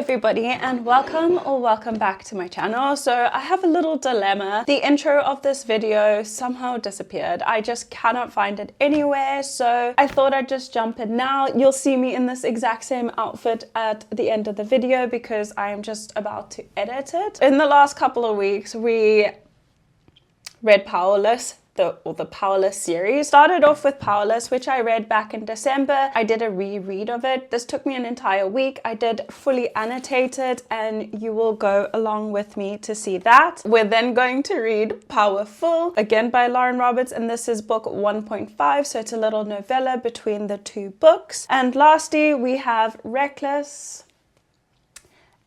everybody, and welcome back to my channel. So I have a little dilemma. The intro of this video somehow disappeared. I just cannot find it anywhere, so I thought I'd just jump in now. You'll see me in this exact same outfit at the end of the video because I am just about to edit it. In the last couple of weeks we read Powerless, the Powerless series. Started off with Powerless, which I read back in December. I did a reread of it. This took me an entire week. I did fully annotated, and you will go along with me to see that. We're then going to read Powerful, again by Lauren Roberts, and this is book 1.5, so it's a little novella between the two books. And lastly, we have Reckless.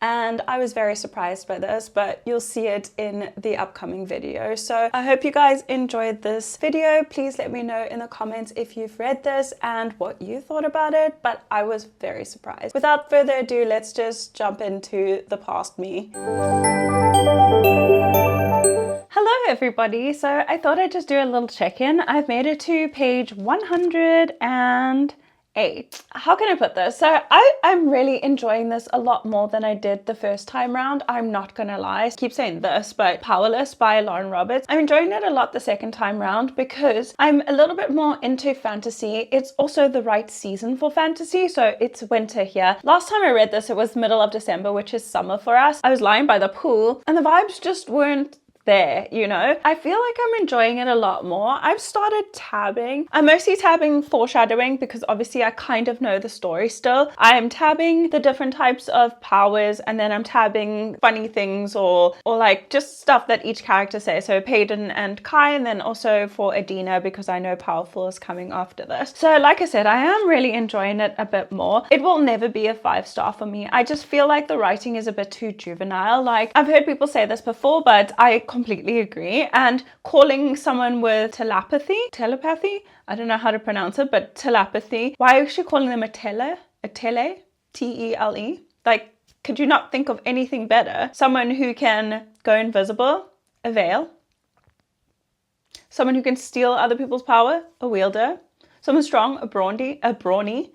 And I was very surprised by this, but you'll see it in the upcoming video. So I hope you guys enjoyed this video. Please let me know in the comments if you've read this and what you thought about it, but I was very surprised. Without further ado, let's just jump into the past me. Hello everybody, so I thought I'd just do a little check-in. I've made it to page 108. How can I put this? So I'm really enjoying this a lot more than I did the first time round. I'm not gonna lie. I keep saying this, but Powerless by Lauren Roberts. I'm enjoying it a lot the second time round because I'm a little bit more into fantasy. It's also the right season for fantasy, so it's winter here. Last time I read this, it was middle of December, which is summer for us. I was lying by the pool and the vibes just weren't there, you know? I feel like I'm enjoying it a lot more. I've started tabbing. I'm mostly tabbing foreshadowing because obviously I kind of know the story still. I am tabbing the different types of powers, and then I'm tabbing funny things or like just stuff that each character says. So Peyton and Kai, and then also for Adina because I know Powerful is coming after this. So like I said, I am really enjoying it a bit more. It will never be a 5-star for me. I just feel like the writing is a bit too juvenile. Like, I've heard people say this before, but I completely agree. And calling someone with telepathy, I don't know how to pronounce it, but telepathy, why is she calling them a tele, T-E-L-E? Like, could you not think of anything better? Someone who can go invisible, a veil. Someone who can steal other people's power, a wielder. Someone strong, a brawny.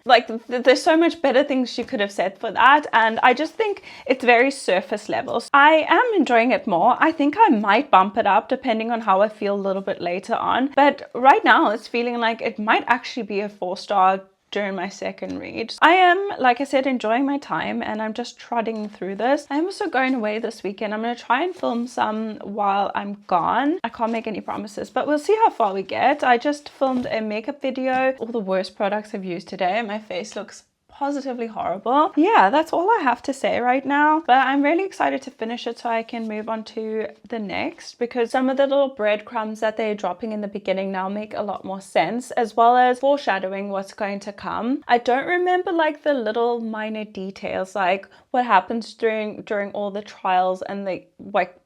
Like, there's so much better things she could have said for that, and I just think it's very surface levels. I am enjoying it more. I think I might bump it up depending on how I feel a little bit later on, but right now it's feeling like it might actually be a 4-star during my second read. I am, like I said, enjoying my time, and I'm just trotting through this. I'm also going away this weekend. I'm going to try and film some while I'm gone. I can't make any promises, but we'll see how far we get. I just filmed a makeup video. All the worst products I've used today. My face looks positively horrible. Yeah, that's all I have to say right now, but I'm really excited to finish it so I can move on to the next, because some of the little breadcrumbs that they're dropping in the beginning now make a lot more sense, as well as foreshadowing what's going to come. I don't remember like the little minor details, like what happens during all the trials and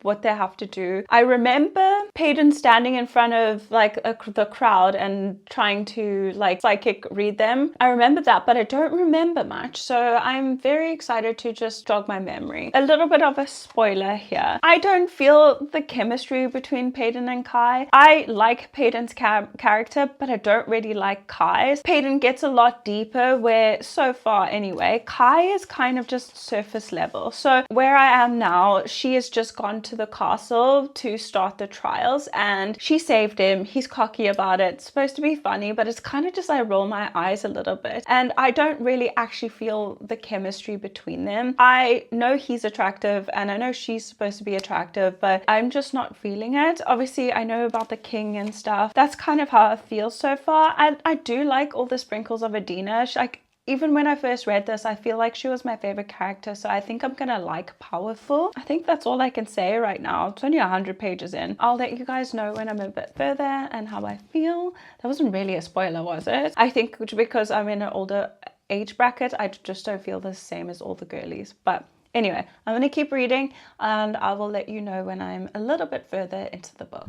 what they have to do. I remember Peyton standing in front of like the crowd and trying to like psychic read them. I remember that, but I don't remember much, so I'm very excited to just jog my memory. A little bit of a spoiler here. I don't feel the chemistry between Peyton and Kai. I like Peyton's character, but I don't really like Kai's. Peyton gets a lot deeper, where so far anyway, Kai is kind of just surface level. So where I am now, she has just gone to the castle to start the trials and she saved him. He's cocky about it. It's supposed to be funny, but it's kind of just, I roll my eyes a little bit, and I don't really actually feel the chemistry between them. I know he's attractive and I know she's supposed to be attractive, but I'm just not feeling it. Obviously I know about the king and stuff. That's kind of how I feel so far. I do like all the sprinkles of Adina. Even when I first read this, I feel like she was my favorite character, so I think I'm gonna like Powerful. I think that's all I can say right now. It's only 100 pages in. I'll let you guys know when I'm a bit further and how I feel. That wasn't really a spoiler, was it? I think because I'm in an older age bracket, I just don't feel the same as all the girlies. But anyway, I'm gonna keep reading and I will let you know when I'm a little bit further into the book.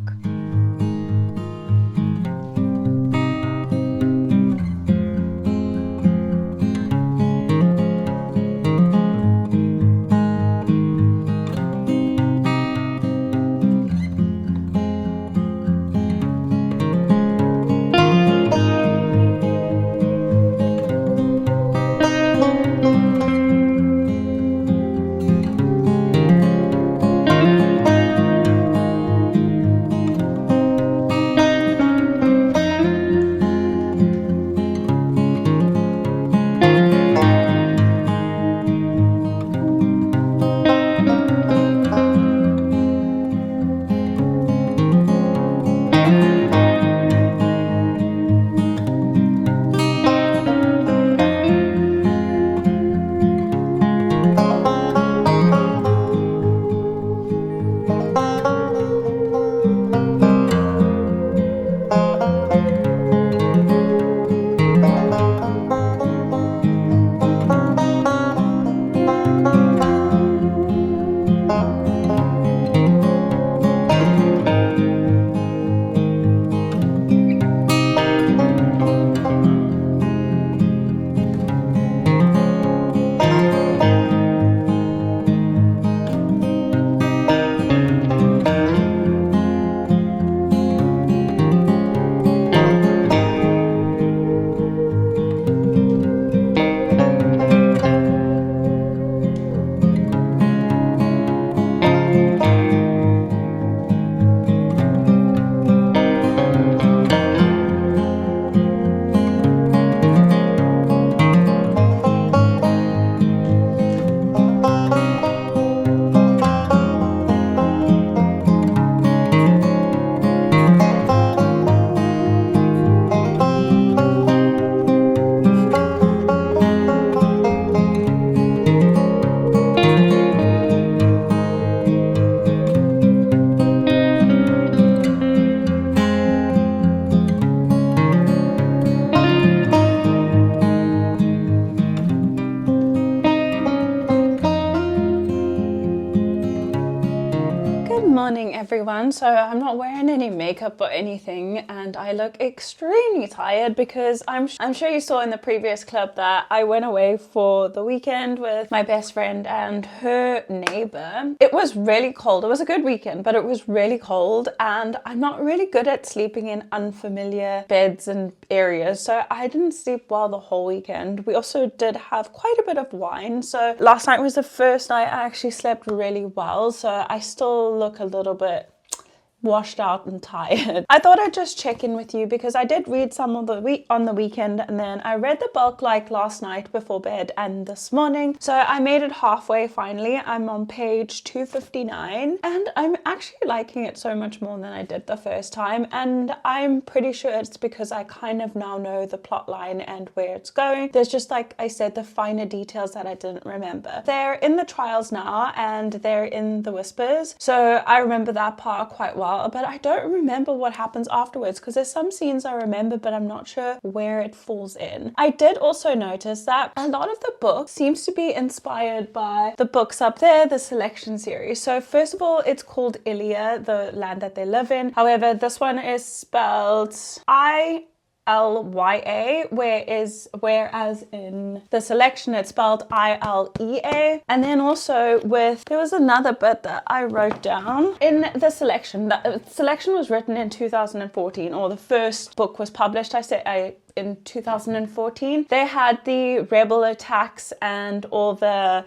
morning, everyone. So I'm not wearing any makeup or anything, and I look extremely tired because I'm sure you saw in the previous clip that I went away for the weekend with my best friend and her neighbor. It was really cold. It was a good weekend, but it was really cold, and I'm not really good at sleeping in unfamiliar beds and areas, so I didn't sleep well the whole weekend. We also did have quite a bit of wine, so last night was the first night I actually slept really well, so I still look a little bit washed out and tired. I thought I'd just check in with you because I did read some of the week on the weekend, and then I read the book like last night before bed and this morning. So I made it halfway finally. I'm on page 259 and I'm actually liking it so much more than I did the first time, and I'm pretty sure it's because I kind of now know the plot line and where it's going. There's just, like I said, the finer details that I didn't remember. They're in the trials now and they're in the whispers, so I remember that part quite well, but I don't remember what happens afterwards because there's some scenes I remember, but I'm not sure where it falls in. I did also notice that a lot of the book seems to be inspired by the books up there, the selection series. So first of all, it's called Ilia, the land that they live in. However, this one is spelled Ilya, whereas in the selection it's spelled Ilea. And then also there was another bit that I wrote down in the selection. The selection was written in 2014, or the first book was published, in 2014. They had the rebel attacks and all the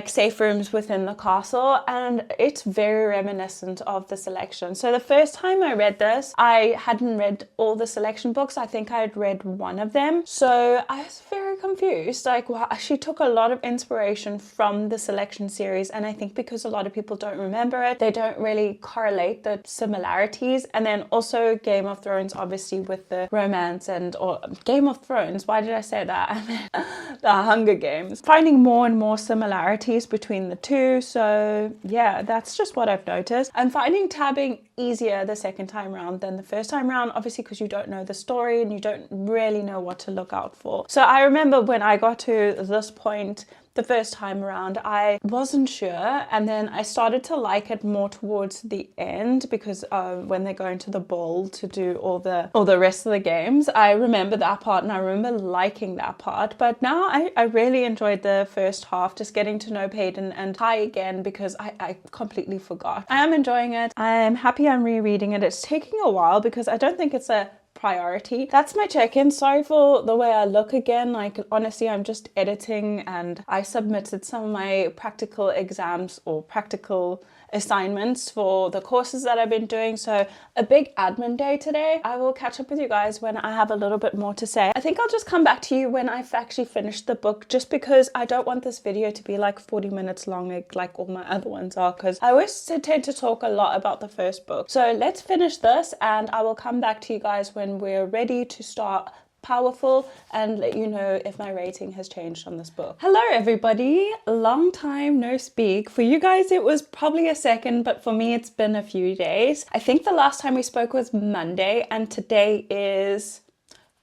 safe rooms within the castle, and it's very reminiscent of the selection. So the first time I read this, I hadn't read all the selection books. I think I had read one of them. So I was very confused. Wow, she took a lot of inspiration from the selection series, and I think because a lot of people don't remember it, they don't really correlate the similarities. And then also Game of Thrones, obviously, with the romance or Game of Thrones, why did I say that? I meant the Hunger Games. Finding more and more similarities between the two. So yeah, that's just what I've noticed. I'm finding tabbing easier the second time around than the first time around, obviously because you don't know the story and you don't really know what to look out for. So I remember when I got to this point the first time around, I wasn't sure, and then I started to like it more towards the end because when they go into the ball to do all the rest of the games, I remember that part and I remember liking that part. But now I really enjoyed the first half, just getting to know Peyton and Ty again, because I completely forgot. I am enjoying it. I am happy I'm rereading it. It's taking a while because I don't think it's a priority. That's my check-in. Sorry for the way I look again. Honestly, I'm just editing, and I submitted some of my practical exams or practical assignments for the courses that I've been doing. So a big admin day today. I will catch up with you guys when I have a little bit more to say. I think I'll just come back to you when I've actually finished the book, just because I don't want this video to be like 40 minutes long like all my other ones are, because I always tend to talk a lot about the first book. So let's finish this and I will come back to you guys when we're ready to start Powerful and let you know if my rating has changed on this book. Hello everybody, long time no speak. For you guys it was probably a second, but for me it's been a few days. I think the last time we spoke was Monday and today is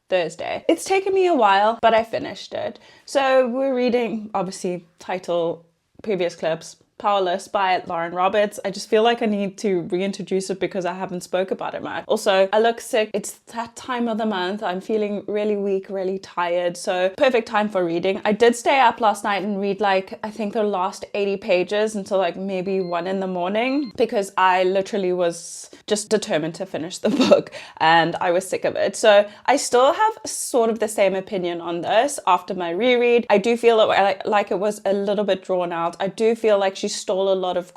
Thursday. It's taken me a while, but I finished it. So we're reading, obviously, title, previous clips, Powerless by Lauren Roberts. I just feel like I need to reintroduce it because I haven't spoke about it much. Also, I look sick. It's that time of the month. I'm feeling really weak, really tired. So perfect time for reading. I did stay up last night and read I think the last 80 pages until maybe 1 in the morning because I literally was just determined to finish the book and I was sick of it. So I still have sort of the same opinion on this after my reread. I do feel like it was a little bit drawn out. I do feel like she stole a lot of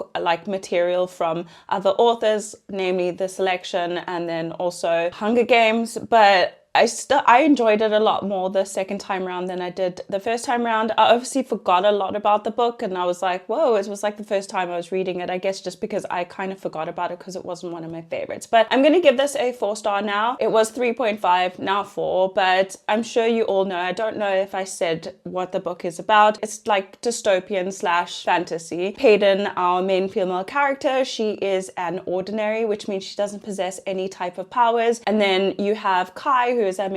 material from other authors, namely the selection and then also Hunger Games, but I enjoyed it a lot more the second time around than I did the first time around. I obviously forgot a lot about the book and I was like, whoa, it was the first time I was reading it, I guess just because I kind of forgot about it because it wasn't one of my favorites. But I'm going to give this a 4-star now. It was 3.5, now 4, but I'm sure you all know, I don't know if I said what the book is about. It's dystopian / fantasy. Peyton, our main female character, she is an ordinary, which means she doesn't possess any type of powers. And then you have Kai, who is our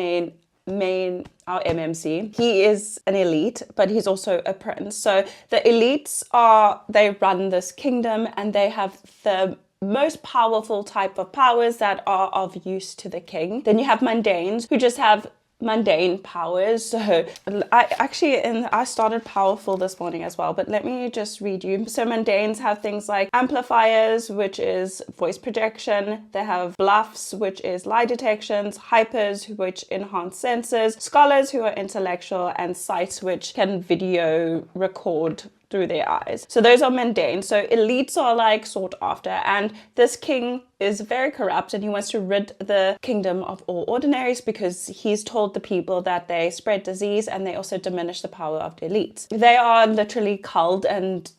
our MMC. He is an elite, but he's also a prince. So the elites they run this kingdom and they have the most powerful type of powers that are of use to the king. Then you have mundanes, who just have mundane powers. So I started Powerful this morning as well, but let me just read you. So mundanes have things like amplifiers, which is voice projection. They have bluffs, which is lie detections, hypers, which enhance senses, scholars, who are intellectual, and sights, which can video record through their eyes. So those are mundane. So elites are like sought after, and this king is very corrupt and he wants to rid the kingdom of all ordinaries because he's told the people that they spread disease and they also diminish the power of the elites. They are literally culled and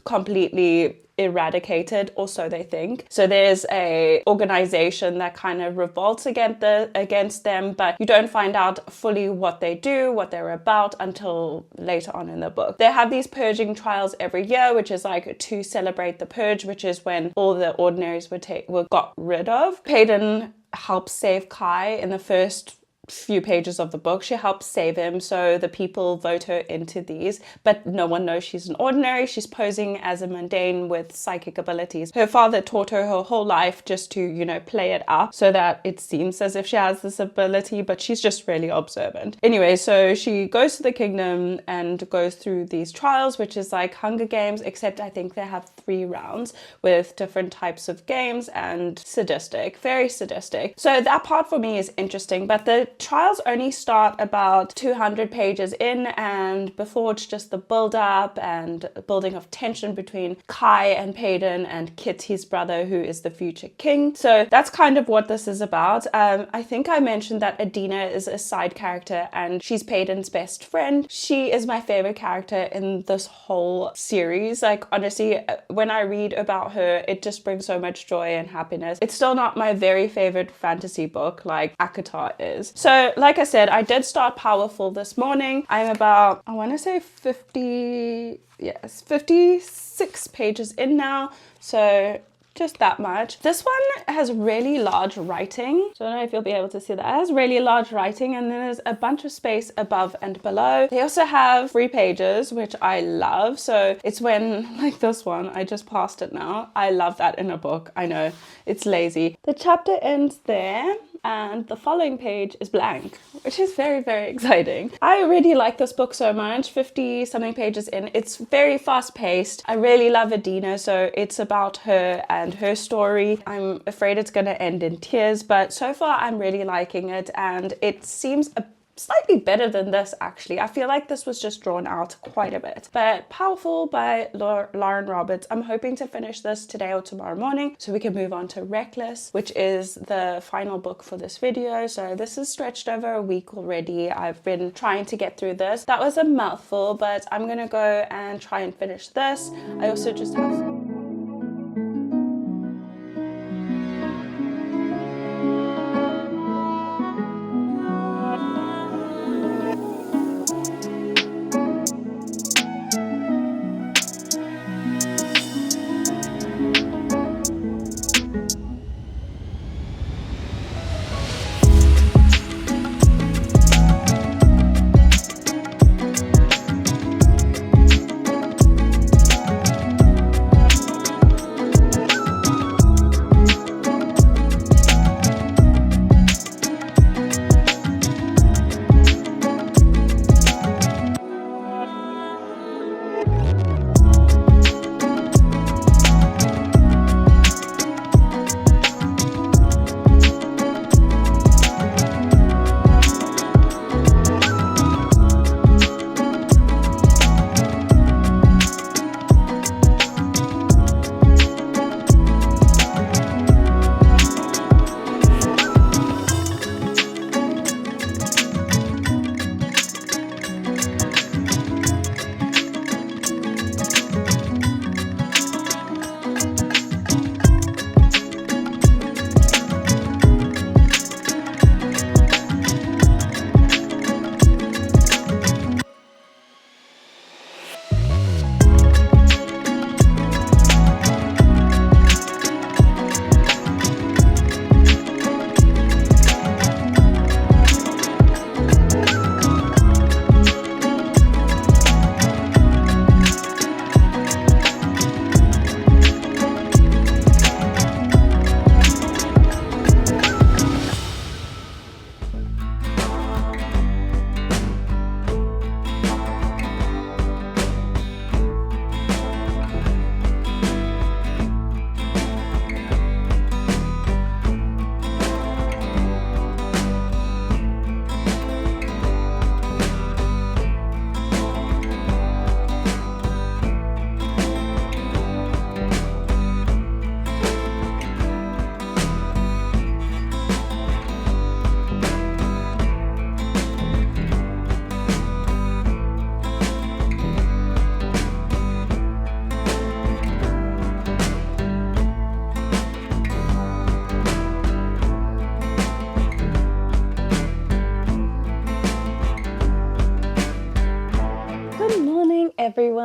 completely eradicated, or so they think. So there's a organization that kind of revolts against them, but you don't find out fully what they do, what they're about, until later on in the book. They have these purging trials every year, which is like to celebrate the purge, which is when all the ordinaries were got rid of. Payton helps save Kai in the first few pages of the book. She helps save him, so the people vote her into these, but no one knows she's an ordinary. She's posing as a mundane with psychic abilities. Her father taught her whole life just to, you know, play it up so that it seems as if she has this ability, but she's just really observant. Anyway, so she goes to the kingdom and goes through these trials, which is like Hunger Games, except I think they have 3 rounds with different types of games, and sadistic, very sadistic. So that part for me is interesting, but the trials only start about 200 pages in, and before it's just the build up and building of tension between Kai and Payton and Kit, his brother, who is the future king. So that's kind of what this is about. I think I mentioned that Adina is a side character and she's Payton's best friend. She is my favorite character in this whole series. Like, honestly, when I read about her, it just brings so much joy and happiness. It's still not my very favorite fantasy book like ACOTAR is. So like I said, I did start Powerful this morning. I'm about, I want to say 56 pages in now. So just that much. This one has really large writing. So I don't know if you'll be able to see that. It has really large writing, and then there's a bunch of space above and below. They also have 3 pages, which I love. So it's when, like this one, I just passed it now. I love that in a book. I know, it's lazy. The chapter ends there, and the following page is blank, which is very, very exciting. I really like this book so much. 50 something pages in. It's very fast paced. I really love Adina, so it's about her and her story. I'm afraid it's going to end in tears, but so far I'm really liking it, and it seems slightly better than this, actually. I feel like this was just drawn out quite a bit. But Powerful by Lauren Roberts. I'm hoping to finish this today or tomorrow morning so we can move on to Reckless, which is the final book for this video. So this is stretched over a week already. I've been trying to get through this. That was a mouthful, but I'm gonna go and try and finish this. I also just have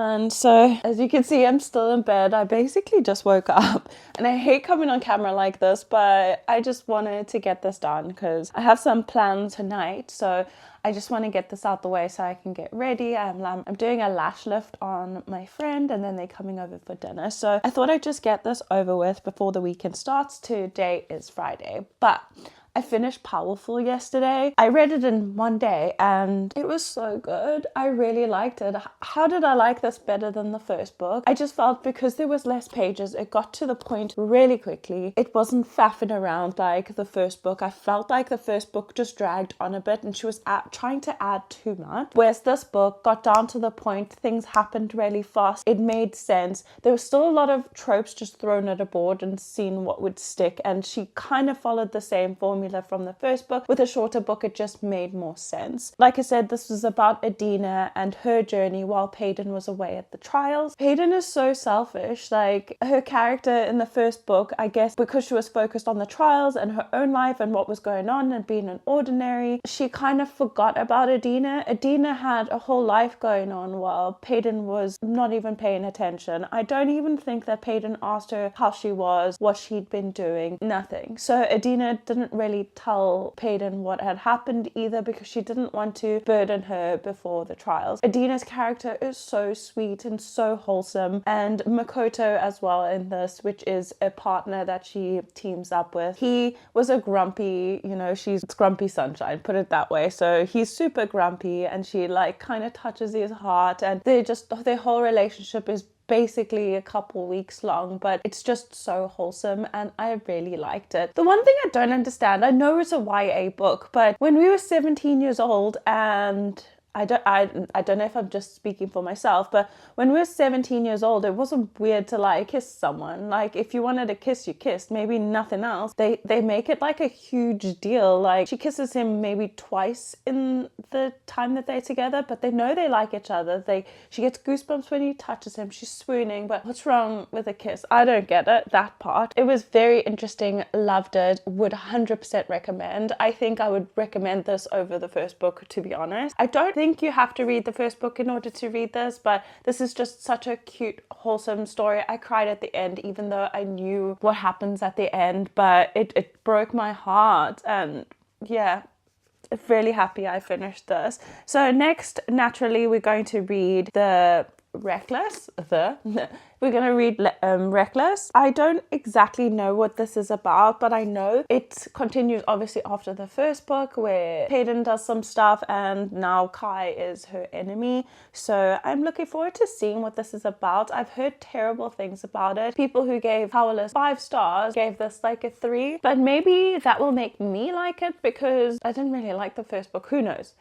And so as you can see, I'm still in bed. I basically just woke up, and I hate coming on camera like this, but I just wanted to get this done because I have some plans tonight. So I just want to get this out the way so I can get ready. I'm doing a lash lift on my friend, and then they're coming over for dinner. So I thought I'd just get this over with before the weekend starts. Today is Friday, but I finished Powerful yesterday. I read it in one day and it was so good. I really liked it. How did I like this better than the first book? I just felt because there was less pages, it got to the point really quickly. It wasn't faffing around like the first book. I felt like the first book just dragged on a bit and she was trying to add too much. Whereas this book got down to the point, things happened really fast. It made sense. There was still a lot of tropes just thrown at a board and seeing what would stick, and she kind of followed the same formula from the first book. With a shorter book, it just made more sense. Like I said, this was about Adina and her journey while Peyton was away at the trials. Peyton is so selfish. Like, her character in the first book, I guess because she was focused on the trials and her own life and what was going on and being an ordinary, she kind of forgot about Adina. Adina had a whole life going on while Peyton was not even paying attention. I don't even think that Peyton asked her how she was, what she'd been doing, nothing. So Adina didn't really tell Peyton what had happened either because she didn't want to burden her before the trials. Adina's character is so sweet and so wholesome, and Makoto as well in this, which is a partner that she teams up with. He was a grumpy, she's grumpy sunshine, put it that way. So he's super grumpy and she like kind of touches his heart, and their whole relationship is basically a couple weeks long, but it's just so wholesome and I really liked it. The one thing I don't understand, I know it's a YA book, but when we were 17 years old, and I don't know if I'm just speaking for myself, but when we were 17 years old, it wasn't weird to like kiss someone. Like, if you wanted to kiss, you kissed, maybe nothing else. They make it like a huge deal. Like, she kisses him maybe twice in the time that they're together, but they know they like each other. She gets goosebumps when he touches him. She's swooning, but what's wrong with a kiss? I don't get it, that part. It was very interesting, loved it, would 100% recommend. I think I would recommend this over the first book, to be honest. I don't think you have to read the first book in order to read this, but this is just such a cute, wholesome story. I cried at the end, even though I knew what happens at the end, but it broke my heart, and yeah, really happy I finished this. So next, naturally, we're going to read Reckless. We're going to read Reckless. I don't exactly know what this is about, but I know it continues obviously after the first book where Peyton does some stuff and now Kai is her enemy. So I'm looking forward to seeing what this is about. I've heard terrible things about it. People who gave Powerless 5 stars gave this like a 3, but maybe that will make me like it because I didn't really like the first book. Who knows?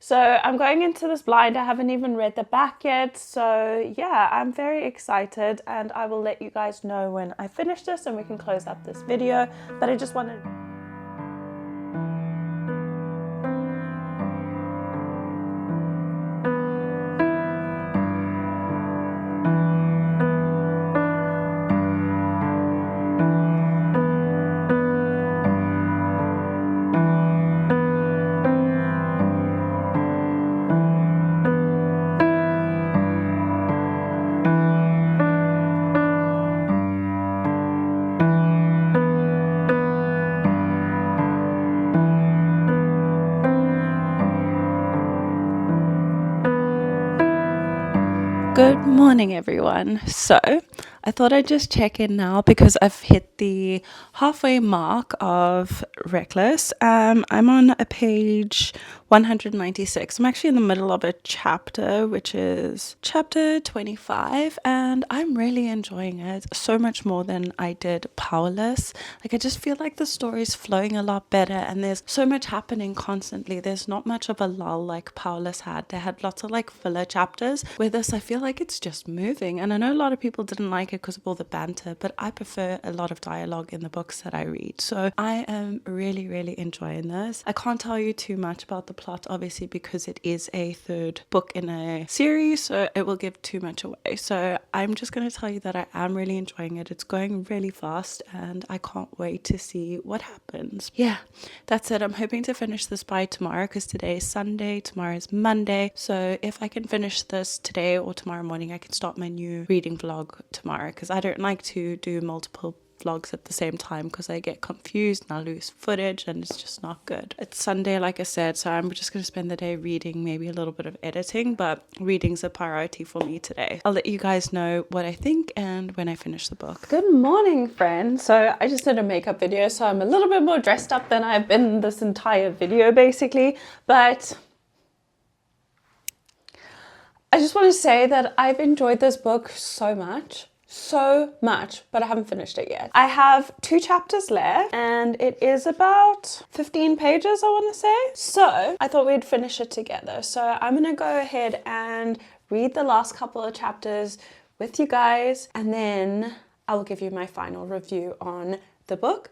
So I'm going into this blind. I haven't even read the back yet. So yeah, I'm very excited, and I will let you guys know when I finish this and we can close up this video. But I just wanted... Good morning, everyone. So I thought I'd just check in now because I've hit the halfway mark of Reckless. I'm on a page 196. I'm actually in the middle of a chapter, which is chapter 25, and I'm really enjoying it so much more than I did Powerless. Like, I just feel like the story's flowing a lot better and there's so much happening constantly. There's not much of a lull like Powerless had. They had lots of like filler chapters, where this, I feel like it's just moving, and I know a lot of people didn't like it because of all the banter, but I prefer a lot of dialogue in the books that I read. So I am really, really enjoying this. I can't tell you too much about the plot, obviously, because it is a third book in a series, so it will give too much away. So I'm just going to tell you that I am really enjoying it. It's going really fast and I can't wait to see what happens. Yeah, that's it. I'm hoping to finish this by tomorrow because today is Sunday, tomorrow is Monday. So if I can finish this today or tomorrow morning, I can start my new reading vlog tomorrow, because I don't like to do multiple vlogs at the same time because I get confused and I lose footage and it's just not good. It's Sunday, like I said, so I'm just going to spend the day reading, maybe a little bit of editing, but reading's a priority for me today. I'll let you guys know what I think and when I finish the book. Good morning, friends. So I just did a makeup video, so I'm a little bit more dressed up than I've been this entire video basically, but I just want to say that I've enjoyed this book so much, but I haven't finished it yet. I have 2 chapters left and it is about 15 pages, I want to say. So I thought we'd finish it together. So I'm going to go ahead and read the last couple of chapters with you guys, and then I will give you my final review on the book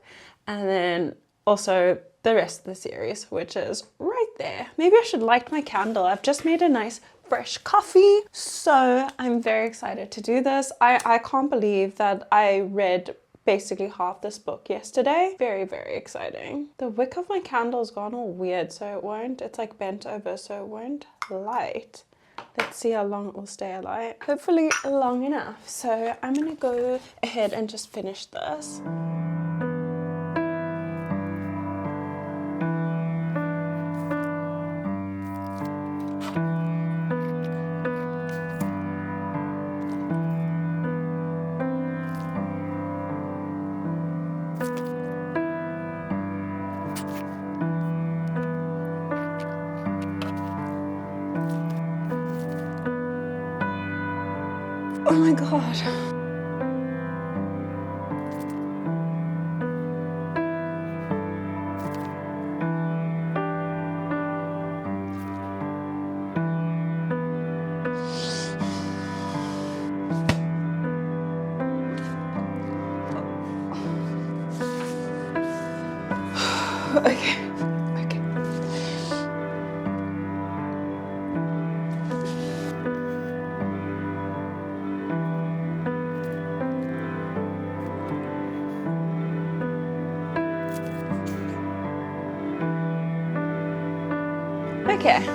and then also the rest of the series, which is right there. Maybe I should light my candle. I've just made a nice fresh coffee, so I'm very excited to do this. I can't believe that I read basically half this book yesterday. Very, very exciting. The wick of my candle's gone all weird, so it's like bent over, so it won't light. Let's see how long it will stay alight. Hopefully long enough. So I'm gonna go ahead and just finish this. Oh my god. Okay. Okay,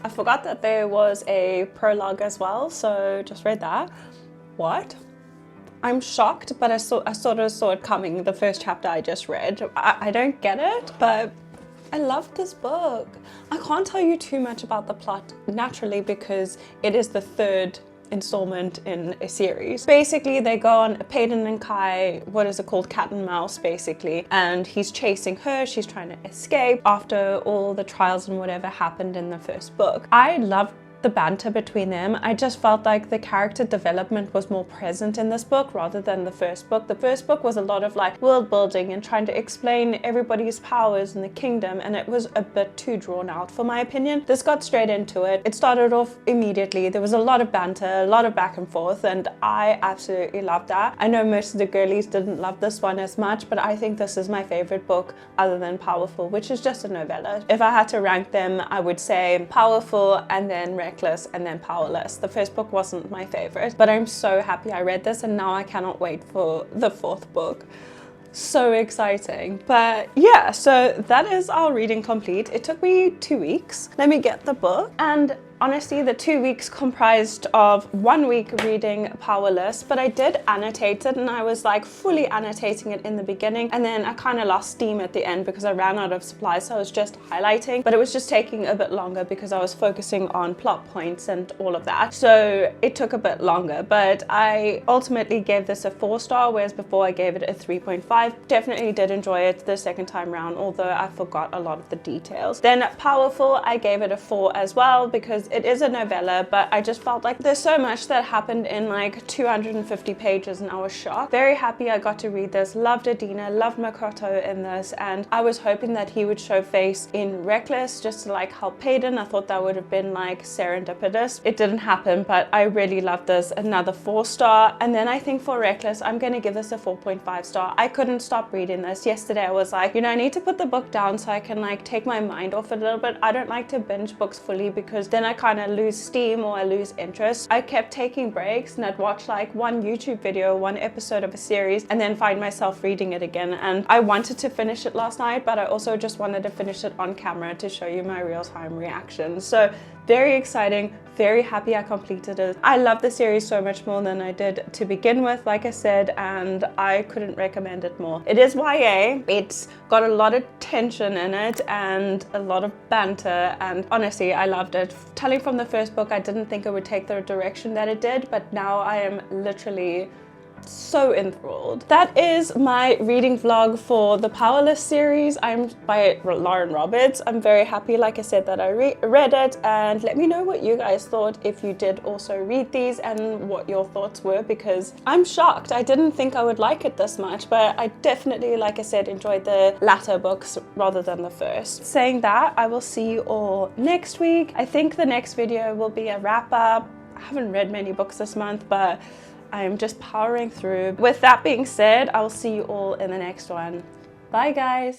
I forgot that there was a prologue as well, so just read that. What? I'm shocked, but I sort of saw it coming the first chapter I just read. I don't get it, but I love this book. I can't tell you too much about the plot naturally because it is the third installment in a series. Basically, they go on Peyton and Kai, what is it called, cat and mouse basically, and he's chasing her, she's trying to escape after all the trials and whatever happened in the first book. I loved the banter between them. I just felt like the character development was more present in this book rather than the first book. The first book was a lot of like world building and trying to explain everybody's powers in the kingdom, and it was a bit too drawn out for my opinion. This got straight into it. It started off immediately. There was a lot of banter, a lot of back and forth, and I absolutely loved that. I know most of the girlies didn't love this one as much, but I think this is my favorite book other than Powerful, which is just a novella. If I had to rank them, I would say Powerful and then Reckless and then Powerless. The first book wasn't my favorite, but I'm so happy I read this and now I cannot wait for the 4th book. So exciting. But yeah, so that is our reading complete. It took me 2 weeks. Let me get the book, and honestly, the 2 weeks comprised of 1 week reading Powerless, but I did annotate it and I was like fully annotating it in the beginning, and then I kind of lost steam at the end because I ran out of supplies, so I was just highlighting, but it was just taking a bit longer because I was focusing on plot points and all of that, so it took a bit longer. But I ultimately gave this a 4-star, whereas before I gave it a 3.5. Definitely did enjoy it the second time round, although I forgot a lot of the details. Then Powerful, I gave it a 4 as well because It is a novella, but I just felt like there's so much that happened in like 250 pages and I was shocked. Very happy I got to read this. Loved Adina, loved Makoto in this, and I was hoping that he would show face in Reckless just to like help Payton. I thought that would have been like serendipitous. It didn't happen, but I really loved this. Another 4-star. And then I think for Reckless, I'm gonna give this a 4.5 star. I couldn't stop reading this. Yesterday I was like, you know, I need to put the book down so I can like take my mind off it a little bit. I don't like to binge books fully because then I kind of lose steam or I lose interest. I kept taking breaks and I'd watch like one YouTube video, one episode of a series, and then find myself reading it again. And I wanted to finish it last night, but I also just wanted to finish it on camera to show you my real-time reactions. So very exciting, very happy I completed it. I love the series so much more than I did to begin with, like I said, and I couldn't recommend it more. It is YA, it's got a lot of tension in it and a lot of banter, and honestly, I loved it. Telling from the first book, I didn't think it would take the direction that it did, but now I am literally so enthralled. That is my reading vlog for the Powerless series. I'm by Lauren Roberts. I'm very happy, like I said, that I read it, and let me know what you guys thought if you did also read these and what your thoughts were, because I'm shocked. I didn't think I would like it this much, but I definitely, like I said, enjoyed the latter books rather than the first. Saying that, I will see you all next week. I think the next video will be a wrap up. I haven't read many books this month, but I'm just powering through. With that being said, I'll see you all in the next one. Bye guys.